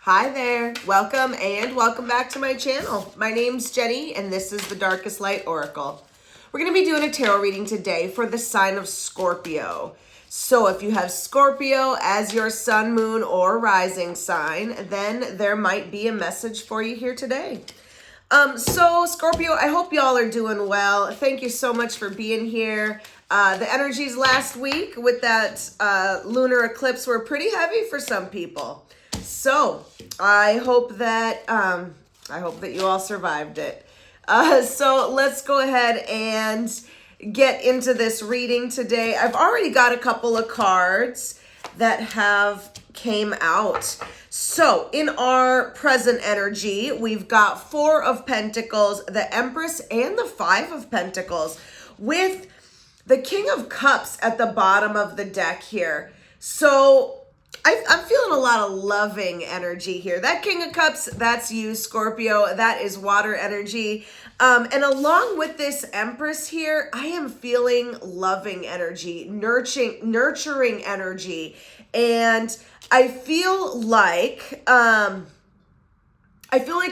Hi there, welcome and welcome back to my channel. My name's Jenny and this is the Darkest Light Oracle. We're going to be doing a tarot reading today for the sign of Scorpio. So if you have Scorpio as your sun, moon, or rising sign, then there might be a message for you here today. So Scorpio, I hope y'all are doing well. Thank you so much for being here. The energies last week with that lunar eclipse were pretty heavy for some people. So I hope that you all survived it. So let's go ahead and get into this reading today. I've already got a couple of cards that have came out. So in our present energy, we've got Four of Pentacles, the Empress, and the Five of Pentacles, with the King of Cups at the bottom of the deck here. So I'm feeling a lot of loving energy here. That King of Cups, that's you, Scorpio. That is water energy. And along with this Empress here, I am feeling loving energy, nurturing energy. And I feel like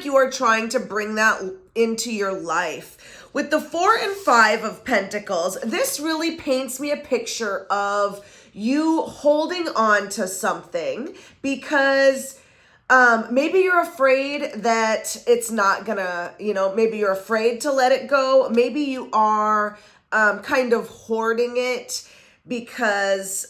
you are trying to bring that into your life. With the Four and Five of Pentacles, this really paints me a picture of you holding on to something because maybe you're afraid that it's not gonna, maybe you're afraid to let it go. Maybe you are kind of hoarding it because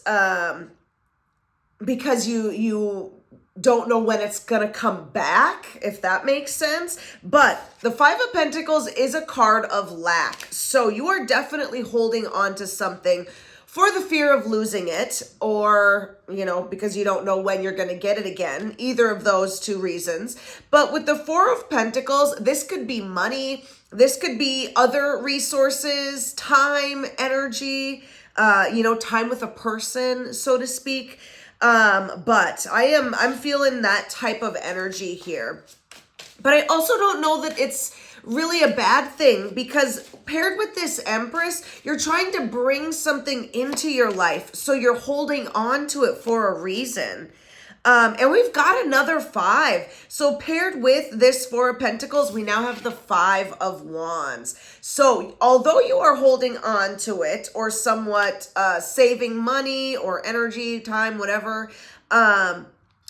you don't know when it's gonna come back, if that makes sense. But the Five of Pentacles is a card of lack. So you are definitely holding on to something for the fear of losing it, or, because you don't know when you're going to get it again, either of those two reasons. But with the Four of Pentacles, this could be money, this could be other resources, time, energy, time with a person, so to speak. But I'm feeling that type of energy here. But I also don't know that it's really a bad thing, because paired with this Empress, you're trying to bring something into your life. So you're holding on to it for a reason. And we've got another Five. So paired with this Four of Pentacles, we now have the Five of Wands. So although you are holding on to it, or somewhat saving money or energy, time, whatever,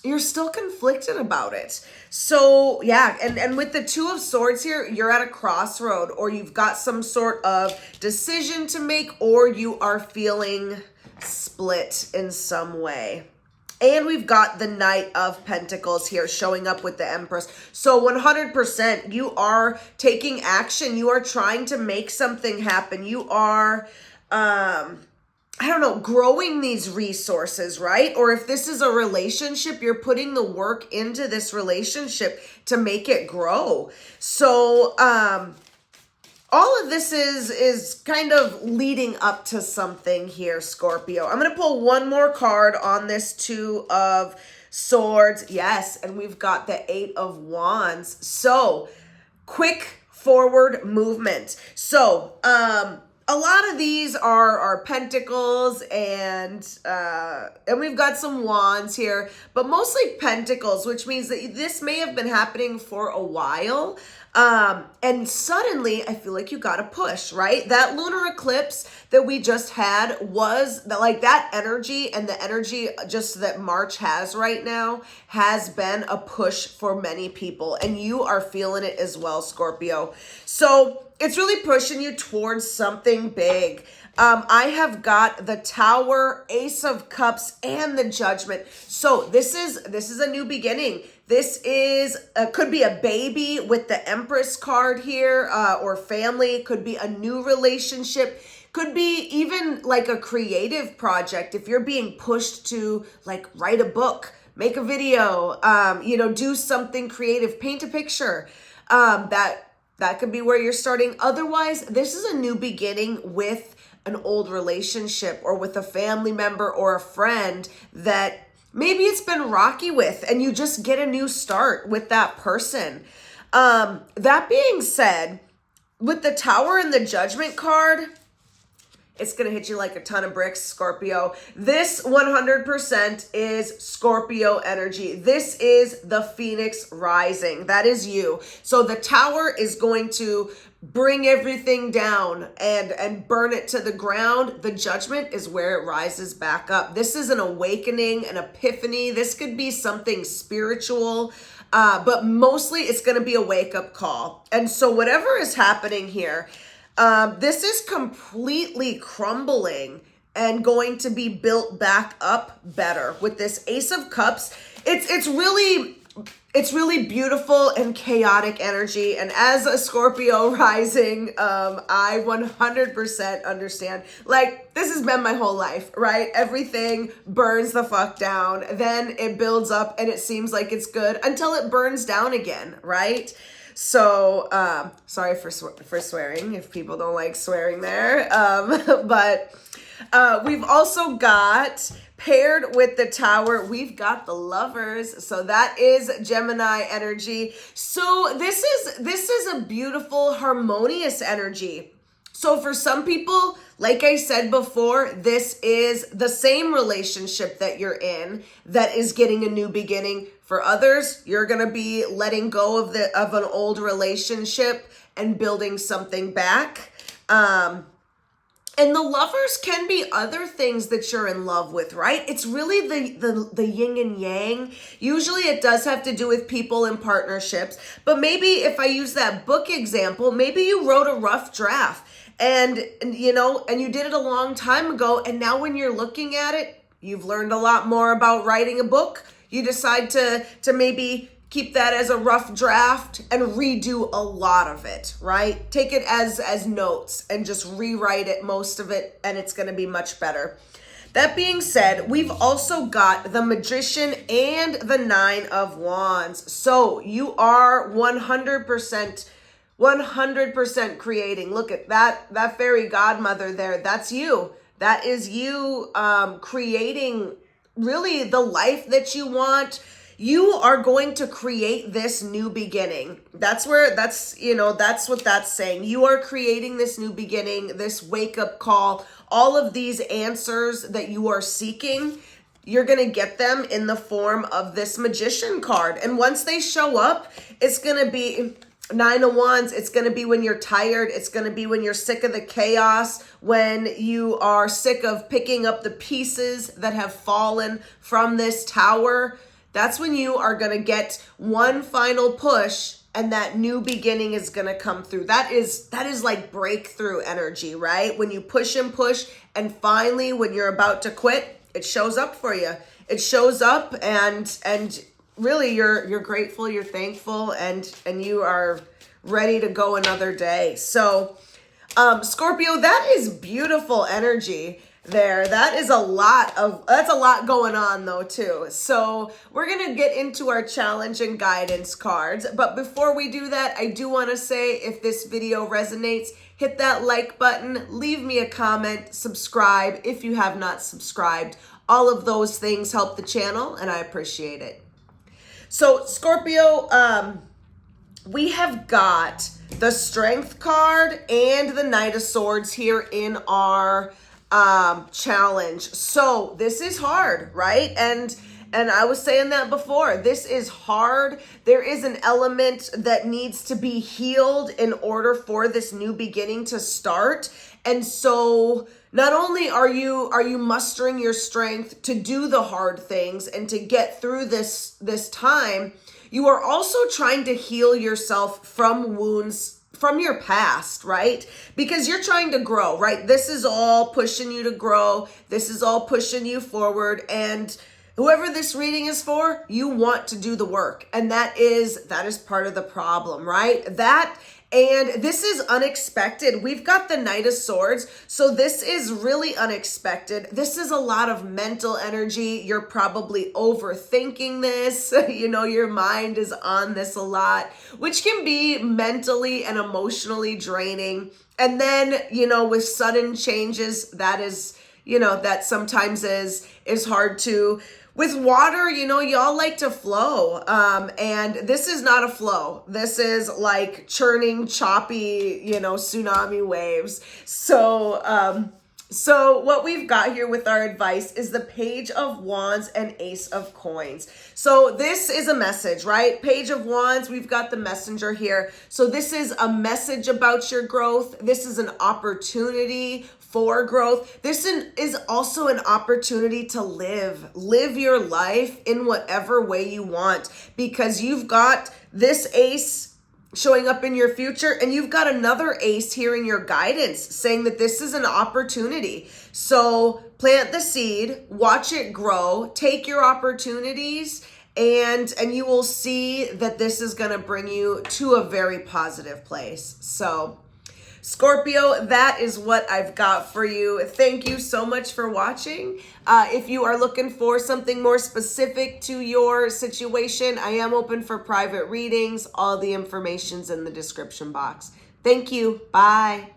you're still conflicted about it. So yeah, and with the Two of Swords here, you're at a crossroad, or you've got some sort of decision to make, or you are feeling split in some way. And we've got the Knight of Pentacles here showing up with the Empress. So 100%, you are taking action. You are trying to make something happen. You are, growing these resources, right? Or if this is a relationship, you're putting the work into this relationship to make it grow. So, all of this is kind of leading up to something here, Scorpio. I'm going to pull one more card on this Two of Swords. Yes, and we've got the Eight of Wands. So, quick forward movement. So, a lot of these are pentacles, and we've got some wands here, but mostly pentacles, which means that this may have been happening for a while. And suddenly I feel like you got to push, right? That lunar eclipse that we just had was that energy, and the energy just that March has right now has been a push for many people, and you are feeling it as well, Scorpio. So it's really pushing you towards something big. I have got the Tower, Ace of Cups, and the Judgment. So this is a new beginning. This is could be a baby with the Empress card here, or family. Could be a new relationship. Could be even like a creative project. If you're being pushed to write a book, make a video, do something creative, paint a picture, that could be where you're starting. Otherwise, this is a new beginning with an old relationship, or with a family member or a friend that maybe it's been rocky with, and you just get a new start with that person. That being said, with the Tower and the Judgment card, it's going to hit you like a ton of bricks, Scorpio. This 100% is Scorpio energy. This is the Phoenix rising. That is you. So the tower is going to bring everything down and burn it to the ground. The judgment is where it rises back up. This is an awakening, an epiphany. This could be something spiritual, but mostly it's going to be a wake-up call. And so whatever is happening here, this is completely crumbling and going to be built back up better with this Ace of Cups. It's really beautiful and chaotic energy. And as a Scorpio rising, I 100% understand. Like, this has been my whole life, right? Everything burns the fuck down. Then it builds up and it seems like it's good until it burns down again, right? So, sorry for swearing if people don't like swearing there. But we've also got, paired with the tower, we've got the Lovers. So that is Gemini energy. So this is a beautiful, harmonious energy. So for some people, like I said before, this is the same relationship that you're in that is getting a new beginning. For others, you're going to be letting go of an old relationship and building something back. And the Lovers can be other things that you're in love with, right? It's really the yin and yang. Usually it does have to do with people and partnerships. But maybe if I use that book example, maybe you wrote a rough draft and you did it a long time ago. And now when you're looking at it, you've learned a lot more about writing a book. You decide to maybe keep that as a rough draft and redo a lot of it, right? Take it as notes and just rewrite it, most of it, and it's going to be much better. That being said, we've also got the Magician and the Nine of Wands. So you are 100% creating. Look at that fairy godmother there. That's you. That is you creating really the life that you want. You are going to create this new beginning. That's what that's saying. You are creating this new beginning, this wake-up call, all of these answers that you are seeking. You're going to get them in the form of this Magician card. And once they show up, it's going to be Nine of Wands. It's going to be when you're tired. It's going to be when you're sick of the chaos, when you are sick of picking up the pieces that have fallen from this tower. That's when you are going to get one final push and that new beginning is going to come through. That is like breakthrough energy, right? When you push and finally when you're about to quit, it shows up for you. It shows up and really you're grateful, you're thankful, and you are ready to go another day. So Scorpio, that is beautiful energy there. That's a lot going on though too. So we're going to get into our challenge and guidance cards. But before we do that, I do want to say if this video resonates, hit that like button, leave me a comment, subscribe if you have not subscribed. All of those things help the channel and I appreciate it. So Scorpio, we have got the Strength card and the Knight of Swords here in our challenge. So this is hard, right? And I was saying that before. This is hard. There is an element that needs to be healed in order for this new beginning to start. And so not only are you mustering your strength to do the hard things and to get through this time, you are also trying to heal yourself from wounds from your past, right? Because you're trying to grow, right? This is all pushing you to grow. This is all pushing you forward. And whoever this reading is for, you want to do the work. And that is part of the problem, right? And this is unexpected. We've got the Knight of Swords. So this is really unexpected. This is a lot of mental energy. You're probably overthinking this. Your mind is on this a lot, which can be mentally and emotionally draining. And then, with sudden changes, that is, that sometimes is hard to. With water, y'all like to flow. And this is not a flow. This is like churning, choppy, tsunami waves. So So what we've got here with our advice is the Page of Wands and Ace of Coins. So this is a message, right? Page of Wands, we've got the messenger here. So this is a message about your growth. This is an opportunity for growth. This is also an opportunity to live your life in whatever way you want, because you've got this ace showing up in your future, and you've got another ace here in your guidance saying that this is an opportunity. So plant the seed, watch it grow, take your opportunities, and you will see that this is going to bring you to a very positive place. So Scorpio, that is what I've got for you. Thank you so much for watching. If you are looking for something more specific to your situation, I am open for private readings. All the information's in the description box. Thank you. Bye.